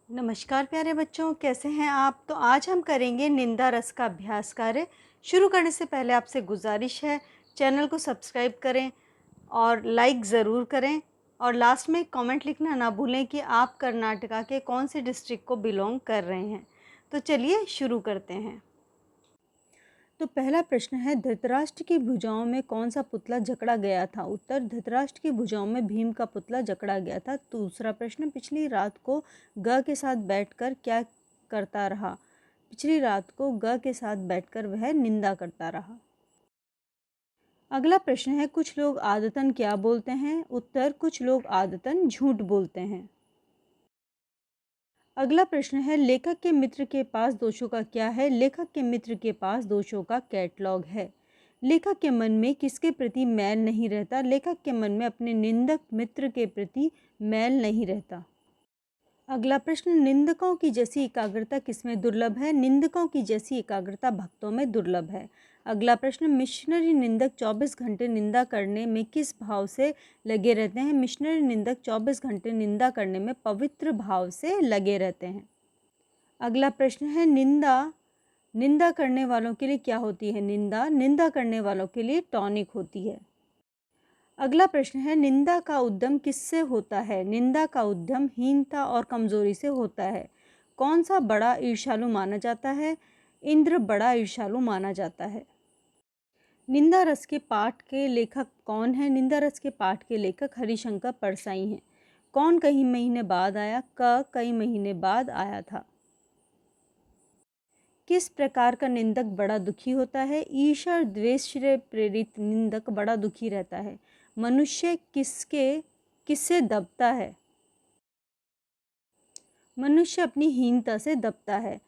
नमस्कार प्यारे बच्चों, कैसे हैं आप? तो आज हम करेंगे निंदा रस का अभ्यास कार्य। शुरू करने से पहले आपसे गुजारिश है, चैनल को सब्सक्राइब करें और लाइक ज़रूर करें और लास्ट में कमेंट लिखना ना भूलें कि आप कर्नाटका के कौन से डिस्ट्रिक्ट को बिलोंग कर रहे हैं। तो चलिए शुरू करते हैं। तो पहला प्रश्न है, धृतराष्ट्र की भुजाओं में कौन सा पुतला जकड़ा गया था? उत्तर, धृतराष्ट्र की भुजाओं में भीम का पुतला जकड़ा गया था। दूसरा प्रश्न, पिछली रात को ग के साथ बैठकर क्या करता रहा? पिछली रात को ग के साथ बैठकर वह निंदा करता रहा। अगला प्रश्न है, कुछ लोग आदतन क्या बोलते हैं? उत्तर, कुछ लोग आदतन झूठ बोलते हैं। अगला प्रश्न है, लेखक के मित्र के पास दोषों का क्या है? लेखक के मित्र के पास दोषों का कैटलॉग है। लेखक के मन में किसके प्रति मैल नहीं रहता? लेखक के मन में अपने निंदक मित्र के प्रति मैल नहीं रहता। अगला प्रश्न, निंदकों की जैसी एकाग्रता किसमें दुर्लभ है? निंदकों की जैसी एकाग्रता भक्तों में दुर्लभ है। अगला प्रश्न, मिशनरी निंदक 24 घंटे निंदा करने में किस भाव से लगे रहते हैं? मिशनरी निंदक 24 घंटे निंदा करने में पवित्र भाव से लगे रहते हैं। अगला प्रश्न है, निंदा करने वालों के लिए क्या होती है? निंदा करने वालों के लिए टॉनिक होती है। अगला प्रश्न है, निंदा का उद्यम किससे होता है? निंदा का उद्यम हीनता और कमजोरी से होता है। कौन सा बड़ा ईर्ष्यालु माना जाता है? इंद्र बड़ा ईर्ष्यालु माना जाता है। निंदा रस के पाठ के लेखक कौन है? निंदा रस के पाठ के लेखक हरिशंकर परसाई हैं। कौन कई महीने बाद आया? कई महीने बाद आया था। किस प्रकार का निंदक बड़ा दुखी होता है? ईर्ष्या द्वेष से प्रेरित निंदक बड़ा दुखी रहता है। मनुष्य किससे दबता है? मनुष्य अपनी हीनता से दबता है।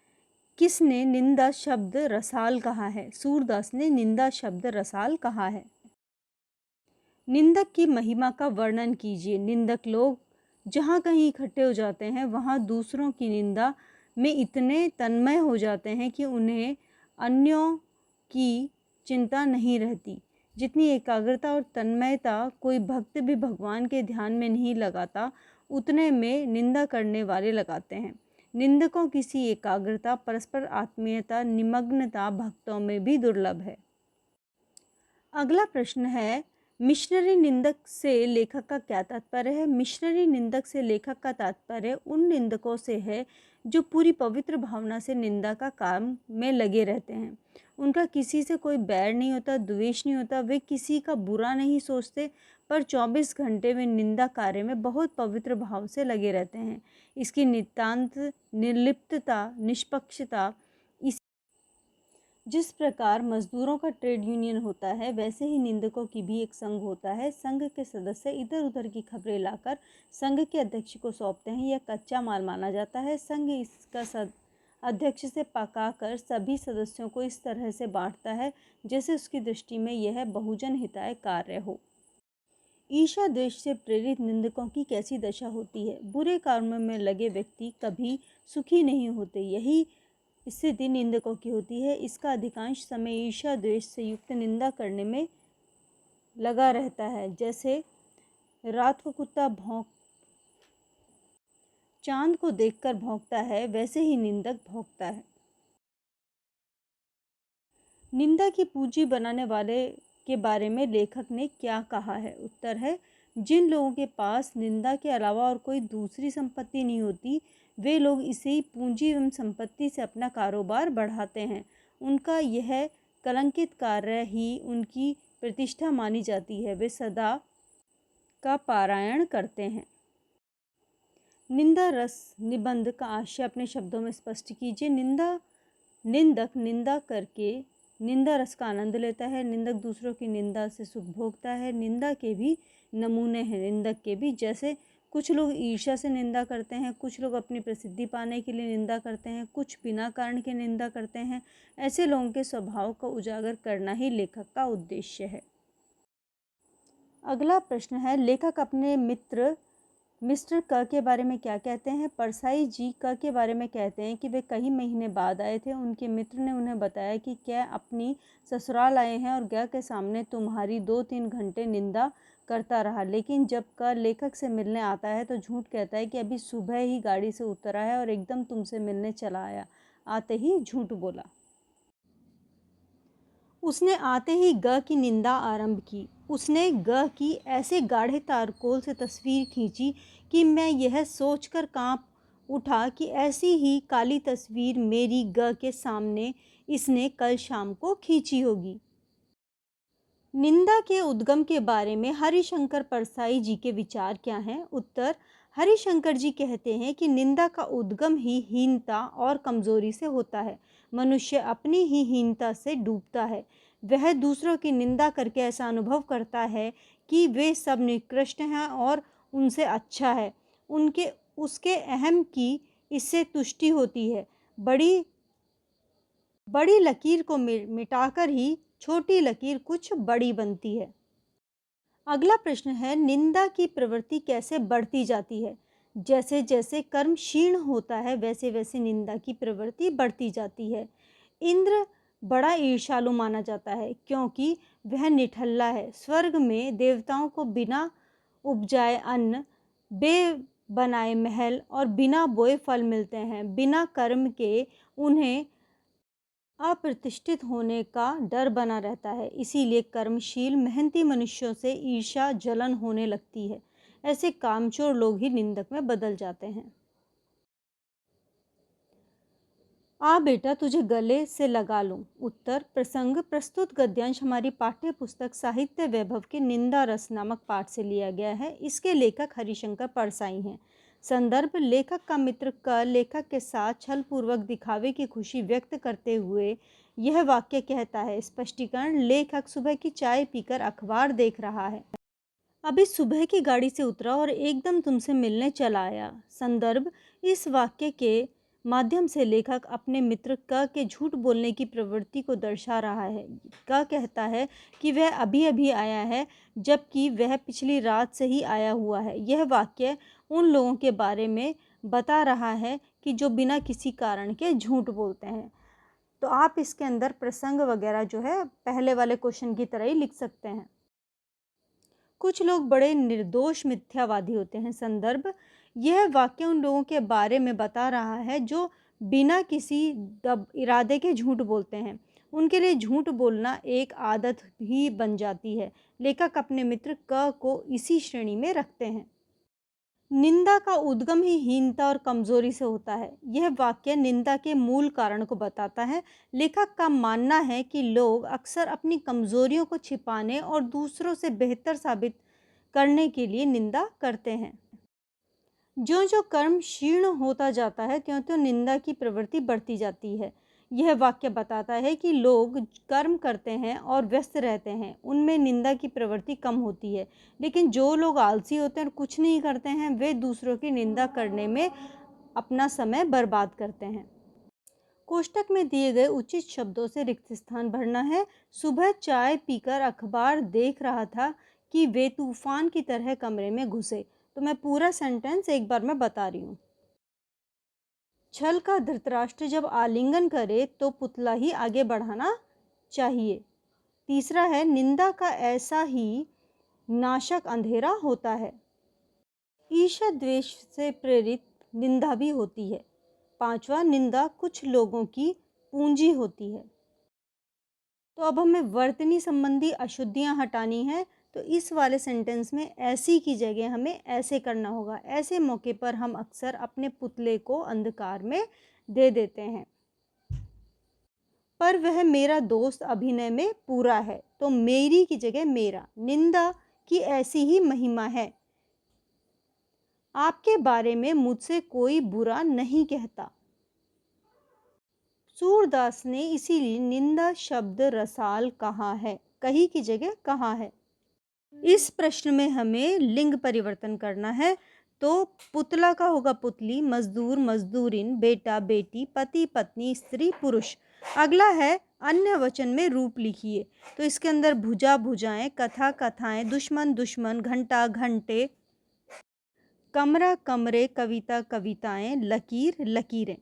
किसने निंदा शब्द रसाल कहा है? सूरदास ने निंदा शब्द रसाल कहा है। निंदक की महिमा का वर्णन कीजिए। निंदक लोग जहाँ कहीं इकट्ठे हो जाते हैं वहाँ दूसरों की निंदा में इतने तन्मय हो जाते हैं कि उन्हें अन्यों की चिंता नहीं रहती। जितनी एकाग्रता और तन्मयता कोई भक्त भी भगवान के ध्यान में नहीं लगाता, उतने में निंदा करने वाले लगाते हैं। निंदकों की सी एकाग्रता, परस्पर आत्मीयता, निमग्नता भक्तों में भी दुर्लभ है। अगला प्रश्न है, मिशनरी निंदक से लेखक का क्या तात्पर्य है? मिशनरी निंदक से लेखक का तात्पर्य उन निंदकों से है जो पूरी पवित्र भावना से निंदा का काम में लगे रहते हैं। उनका किसी से कोई बैर नहीं होता, द्वेष नहीं होता, वे किसी का बुरा नहीं सोचते, पर 24 घंटे में निंदा कार्य में बहुत पवित्र भाव से लगे रहते हैं। इसकी नितांत निर्लिप्तता, निष्पक्षता, जिस प्रकार मजदूरों का ट्रेड यूनियन होता है, वैसे ही निंदकों की भी एक संघ होता है। संघ के सदस्य इधर उधर की खबरें लाकर संघ के अध्यक्ष को सौंपते हैं। यह कच्चा माल माना जाता है। संघ इसका अध्यक्ष से पकाकर सभी सदस्यों को इस तरह से बांटता है जैसे उसकी दृष्टि में यह बहुजन हिताय कार्य हो। ईर्ष्या द्वेष से प्रेरित निंदकों की कैसी दशा होती है? बुरे कर्म में लगे व्यक्ति कभी सुखी नहीं होते। यही स्थिति निंदकों की होती है। इसका अधिकांश समय ईर्ष्या द्वेष से युक्त निंदा करने में लगा रहता है। जैसे रात को कुत्ता चांद को देखकर भौंकता है, वैसे ही निंदक भौंकता है। निंदा की पूंजी बनाने वाले के बारे में लेखक ने क्या कहा है? उत्तर है, जिन लोगों के पास निंदा के अलावा और कोई दूसरी संपत्ति नहीं होती, वे लोग इसी पूंजी एवं संपत्ति से अपना कारोबार बढ़ाते हैं। उनका यह कलंकित कार्य ही उनकी प्रतिष्ठा मानी जाती है। वे सदा का पारायण करते हैं। निंदा रस निबंध का आशय अपने शब्दों में स्पष्ट कीजिए। निंदक निंदा करके निंदा रस का आनंद लेता है। निंदक दूसरों की निंदा से सुख भोगता है। निंदा के भी नमूने हैं। निंदक के भी, जैसे कुछ लोग ईर्ष्या से निंदा करते हैं, कुछ लोग अपनी प्रसिद्धि पाने के लिए निंदा करते हैं, कुछ बिना कारण के निंदा करते हैं। ऐसे लोगों के स्वभाव को उजागर करना ही लेखक का उद्देश्य है। अगला प्रश्न है, लेखक अपने मिस्टर क के बारे में क्या कहते हैं? परसाई जी क के बारे में कहते हैं कि वे कई महीने बाद आए थे। उनके मित्र ने उन्हें बताया कि क्या अपनी ससुराल आए हैं और ग के सामने तुम्हारी 2-3 घंटे निंदा करता रहा, लेकिन जब क लेखक से मिलने आता है तो झूठ कहता है कि अभी सुबह ही गाड़ी से उतरा है और एकदम तुमसे मिलने चला आया। आते ही झूठ बोला। उसने आते ही ग की निंदा आरंभ की। उसने ग की ऐसे गाढ़े तारकोल से तस्वीर खींची कि मैं यह सोचकर कांप उठा कि ऐसी ही काली तस्वीर मेरी ग के सामने इसने कल शाम को खींची होगी। निंदा के उद्गम के बारे में हरिशंकर परसाई जी के विचार क्या हैं? उत्तर: हरिशंकर जी कहते हैं कि निंदा का उद्गम ही हीनता और कमजोरी से होता है। मनुष्य अपनी ही हीनता से डूबता है। वह दूसरों की निंदा करके ऐसा अनुभव करता है कि वे सब निकृष्ट हैं और उनसे अच्छा है। उनके उसके अहम की इससे तुष्टि होती है। बड़ी बड़ी लकीर को मिटाकर ही छोटी लकीर कुछ बड़ी बनती है। अगला प्रश्न है, निंदा की प्रवृत्ति कैसे बढ़ती जाती है? जैसे जैसे कर्म क्षीण होता है वैसे वैसे निंदा की प्रवृत्ति बढ़ती जाती है। इंद्र बड़ा ईर्ष्यालु माना जाता है क्योंकि वह निठल्ला है। स्वर्ग में देवताओं को बिना उपजाए अन्न, बे बनाए महल और बिना बोए फल मिलते हैं। बिना कर्म के उन्हें अप्रतिष्ठित होने का डर बना रहता है। इसीलिए कर्मशील मेहनती मनुष्यों से ईर्ष्या जलन होने लगती है। ऐसे कामचोर लोग ही निंदक में बदल जाते हैं। आ बेटा तुझे गले से लगा लूं। उत्तर: प्रसंग प्रस्तुत गद्यांश हमारी पाठ्य पुस्तक साहित्य वैभव के निंदा रस नामक पाठ से लिया गया है। इसके लेखक हरिशंकर परसाई हैं। संदर्भ: लेखक का मित्र क लेखक के साथ छल पूर्वक दिखावे की खुशी व्यक्त करते हुए यह वाक्य कहता है। स्पष्टीकरण: लेखक सुबह की चाय पीकर अखबार देख रहा है। अभी सुबह की गाड़ी से उतरा और एकदम तुमसे मिलने चला आया। संदर्भ: इस वाक्य के माध्यम से लेखक अपने मित्र क के झूठ बोलने की प्रवृत्ति को दर्शा रहा है। क कहता है कि वह अभी अभी आया है, जबकि वह पिछली रात से ही आया हुआ है। यह वाक्य उन लोगों के बारे में बता रहा है कि जो बिना किसी कारण के झूठ बोलते हैं। तो आप इसके अंदर प्रसंग वगैरह जो है पहले वाले क्वेश्चन की तरह ही लिख सकते हैं। कुछ लोग बड़े निर्दोष मिथ्यावादी होते हैं। संदर्भ: यह वाक्य उन लोगों के बारे में बता रहा है जो बिना किसी इरादे के झूठ बोलते हैं। उनके लिए झूठ बोलना एक आदत ही बन जाती है। लेखक अपने मित्र क को इसी श्रेणी में रखते हैं। निंदा का उद्गम ही हीनता और कमजोरी से होता है। यह वाक्य निंदा के मूल कारण को बताता है। लेखक का मानना है कि लोग अक्सर अपनी कमजोरियों को छिपाने और दूसरों से बेहतर साबित करने के लिए निंदा करते हैं। जो जो कर्म क्षीण होता जाता है त्यों त्यों निंदा की प्रवृत्ति बढ़ती जाती है। यह वाक्य बताता है कि लोग कर्म करते हैं और व्यस्त रहते हैं, उनमें निंदा की प्रवृत्ति कम होती है। लेकिन जो लोग आलसी होते हैं और कुछ नहीं करते हैं, वे दूसरों की निंदा करने में अपना समय बर्बाद करते हैं। कोष्टक में दिए गए उचित शब्दों से रिक्त स्थान भरना है। सुबह चाय पीकर अखबार देख रहा था कि वे तूफान की तरह कमरे में घुसे। तो मैं पूरा सेंटेंस एक बार में बता रही हूँ। छल का धृतराष्ट्र जब आलिंगन करे तो पुतला ही आगे बढ़ाना चाहिए। तीसरा है, निंदा का ऐसा ही नाशक अंधेरा होता है। ईर्ष्या द्वेष से प्रेरित निंदा भी होती है। पांचवा, निंदा कुछ लोगों की पूंजी होती है। तो अब हमें वर्तनी संबंधी अशुद्धियां हटानी है। तो इस वाले सेंटेंस में ऐसी की जगह हमें ऐसे करना होगा। ऐसे मौके पर हम अक्सर अपने पुतले को अंधकार में दे देते हैं। पर वह मेरा दोस्त अभिनय में पूरा है। तो मेरी की जगह मेरा। निंदा की ऐसी ही महिमा है। आपके बारे में मुझसे कोई बुरा नहीं कहता। सूरदास ने इसीलिए निंदा शब्द रसाल कहा है। कही की जगह कहा है। इस प्रश्न में हमें लिंग परिवर्तन करना है। तो पुतला का होगा पुतली, मजदूर मजदूरिन, बेटा बेटी, पति पत्नी, स्त्री पुरुष। अगला है अन्य वचन में रूप लिखिए। तो इसके अंदर भुजा भुजाएं, कथा कथाएं, दुश्मन दुश्मन, घंटा घंटे, कमरा कमरे, कविता कविताएं, लकीर लकीरें।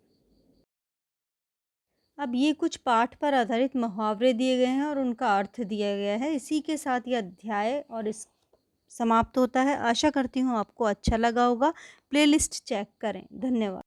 अब ये कुछ पाठ पर आधारित मुहावरे दिए गए हैं और उनका अर्थ दिया गया है। इसी के साथ ये अध्याय और इस समाप्त होता है। आशा करती हूँ आपको अच्छा लगा होगा। प्लेलिस्ट चेक करें। धन्यवाद।